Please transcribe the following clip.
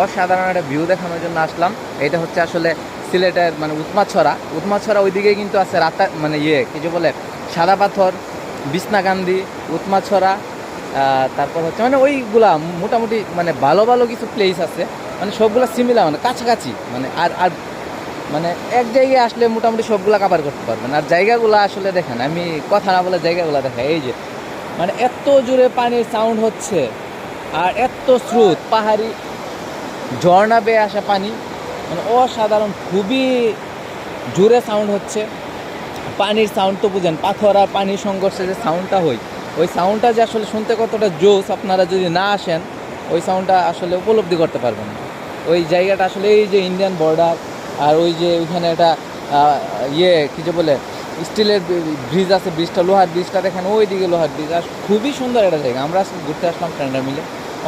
অসাধারণ একটা ভিউ দেখানোর জন্য আসলাম। এটা হচ্ছে আসলে সিলেটের মানে উৎমাছড়া ওইদিকে কিন্তু আছে রাতা মানে কিছু বলে সাদা পাথর, বিছনাকান্দি, উৎমাছড়া, তারপর হচ্ছে মানে ওইগুলা মোটামুটি মানে ভালো ভালো কিছু প্লেস আছে, মানে সবগুলা সিমিলার মানে কাছাকাছি, মানে আর মানে এক জায়গায় আসলে মোটামুটি সবগুলা কাভার করতে পারবেন। আর জায়গাগুলো আসলে দেখেন, আমি কথা না বলে জায়গাগুলো দেখা, এই যে মানে এত জোরে পানির সাউন্ড হচ্ছে, আর এত স্রোত, পাহাড়ি ঝর্ণা বেয়ে আসা পানি, মানে অসাধারণ, খুবই জোরে সাউন্ড হচ্ছে। পানির সাউন্ড তো বুঝেন, পাথর আর পানির সংঘর্ষে যে সাউন্ডটা হয়, ওই সাউন্ডটা যে আসলে শুনতে কতটা জোস, আপনারা যদি না আসেন ওই সাউন্ডটা আসলে উপলব্ধি করতে পারবেন না। ওই জায়গাটা আসলে এই যে ইন্ডিয়ান বর্ডার, আর ওই যে ওইখানে একটা কী যে বলে স্টিলের ব্রিজ আছে, ব্রিজটা লোহার ব্রিজটা দেখেন, ওই দিকে লোহার ব্রিজ, আর খুবই সুন্দর একটা জায়গা। আমরা আজকে ঘুরতে আসলাম ফ্রেন্ডরা মিলে।